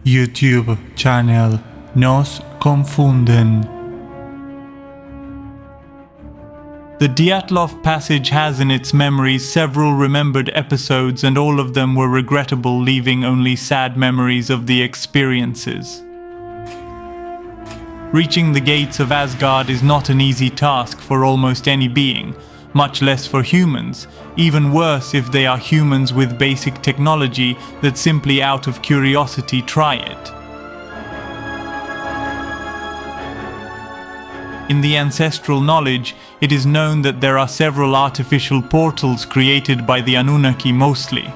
YouTube channel Nos Confunden. The DYATLOV passage has in its memories several remembered episodes, and all of them were regrettable, leaving only sad memories of the experiences. Reaching the gates of Asgard is not an easy task for almost any being, much less for humans, even worse if they are humans with basic technology that simply out of curiosity try it. In the ancestral knowledge, it is known that there are several artificial portals created by the Anunnaki mostly,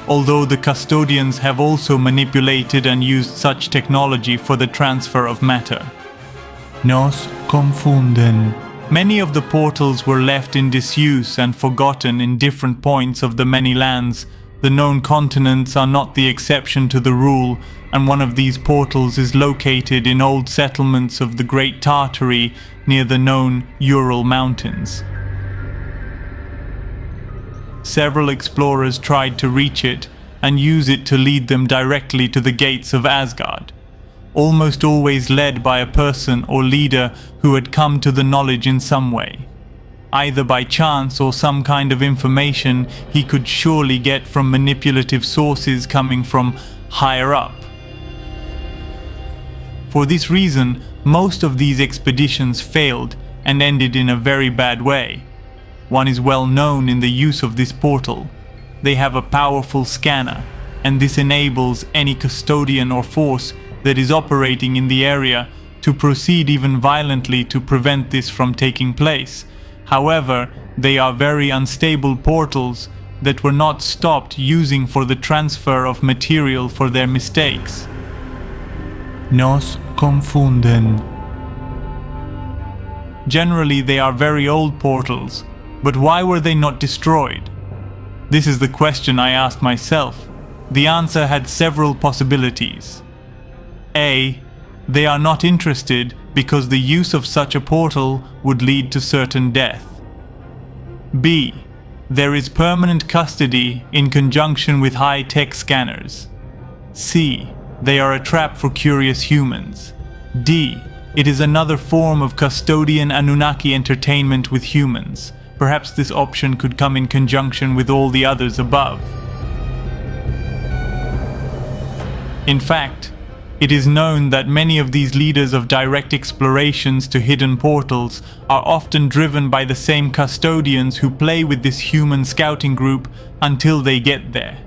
although the custodians have also manipulated and used such technology for the transfer of matter. Nos Confunden. Many of the portals were left in disuse and forgotten in different points of the many lands. The known continents are not the exception to the rule, and one of these portals is located in old settlements of the Great Tartary near the known Ural Mountains. Several explorers tried to reach it and use it to lead them directly to the gates of Asgard, almost always led by a person or leader who had come to the knowledge in some way, either by chance or some kind of information he could surely get from manipulative sources coming from higher up. For this reason, most of these expeditions failed and ended in a very bad way. One is well known in the use of this portal. They have a powerful scanner, and this enables any custodian or force that is operating in the area to proceed even violently to prevent this from taking place. However, they are very unstable portals that were not stopped using for the transfer of material for their mistakes. Nos Confunden. Generally, they are very old portals, but why were they not destroyed? This is the question I asked myself. The answer had several possibilities. A. They are not interested because the use of such a portal would lead to certain death. B. There is permanent custody in conjunction with high-tech scanners. C. They are a trap for curious humans. D. It is another form of custodian Anunnaki entertainment with humans. Perhaps this option could come in conjunction with all the others above. In fact, it is known that many of these leaders of direct explorations to hidden portals are often driven by the same custodians who play with this human scouting group until they get there,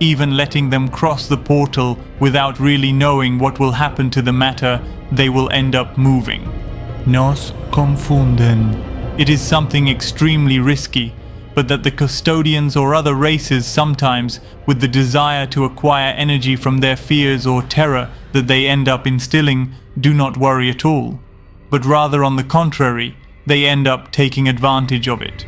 even letting them cross the portal without really knowing what will happen to the matter they will end up moving. Nos Confunden. It is something extremely risky, but that the custodians or other races sometimes, with the desire to acquire energy from their fears or terror that they end up instilling, do not worry at all, but rather on the contrary, they end up taking advantage of it.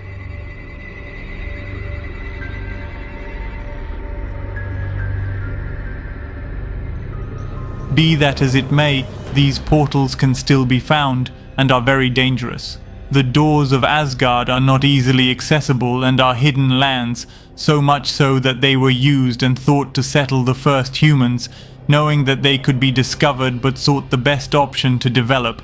Be that as it may, these portals can still be found and are very dangerous. The doors of Asgard are not easily accessible and are hidden lands, so much so that they were used and thought to settle the first humans, knowing that they could be discovered but sought the best option to develop.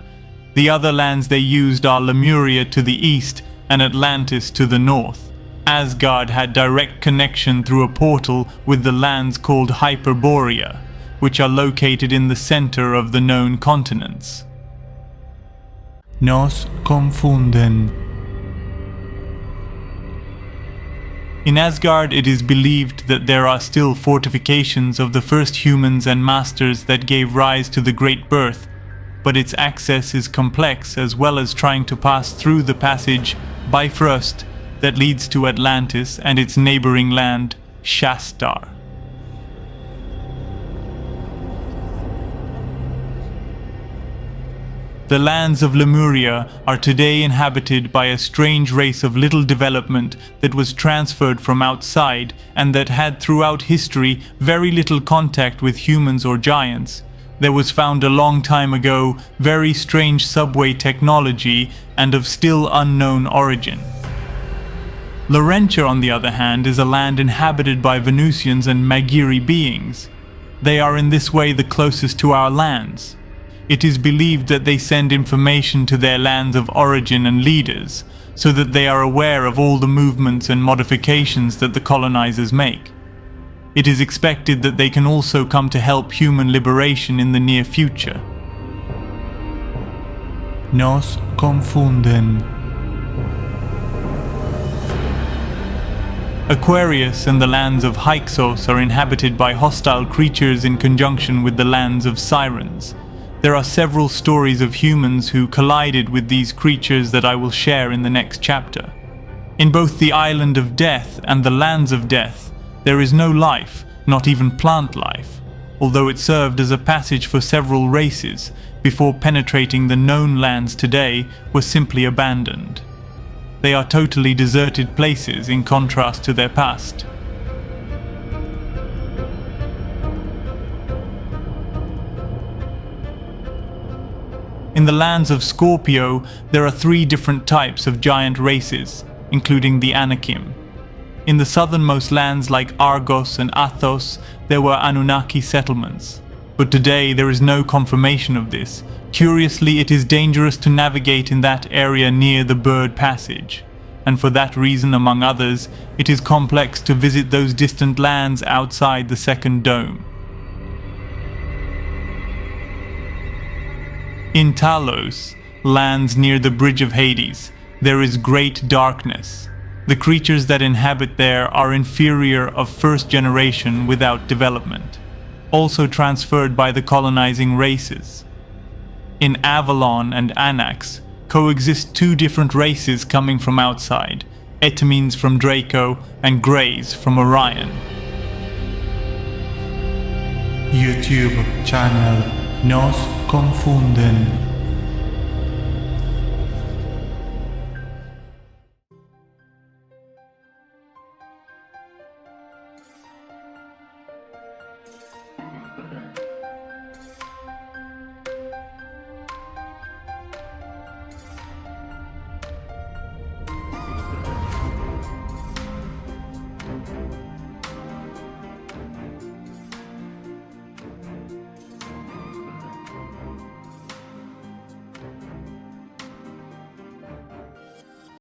The other lands they used are Lemuria to the east and Atlantis to the north. Asgard had direct connection through a portal with the lands called Hyperborea, which are located in the center of the known continents. Nos Confunden. In Asgard, it is believed that there are still fortifications of the first humans and masters that gave rise to the Great Birth, but its access is complex, as well as trying to pass through the passage Bifrost that leads to Atlantis and its neighboring land, Shastar. The lands of Lemuria are today inhabited by a strange race of little development that was transferred from outside and that had throughout history very little contact with humans or giants. There was found a long time ago very strange subway technology and of still unknown origin. Laurentia, on the other hand, is a land inhabited by Venusians and Magiri beings. They are in this way the closest to our lands. It is believed that they send information to their lands of origin and leaders, so that they are aware of all the movements and modifications that the colonizers make. It is expected that they can also come to help human liberation in the near future. Nos confunden. Aquarius and the lands of Hyksos are inhabited by hostile creatures in conjunction with the lands of Sirens. There are several stories of humans who collided with these creatures that I will share in the next chapter. In both the Island of Death and the Lands of Death, there is no life, not even plant life, although it served as a passage for several races before penetrating the known lands today were simply abandoned. They are totally deserted places in contrast to their past. In the lands of Scorpio, there are 3 different types of giant races, including the Anakim. In the southernmost lands like Argos and Athos, there were Anunnaki settlements. But today there is no confirmation of this. Curiously, it is dangerous to navigate in that area near the Bird Passage. And for that reason, among others, it is complex to visit those distant lands outside the second dome. In Talos, lands near the Bridge of Hades, there is great darkness. The creatures that inhabit there are inferior of first generation without development, also transferred by the colonizing races. In Avalon and Anax coexist 2 different races coming from outside, Etamines from Draco and Greys from Orion. YouTube channel Nos Confunden.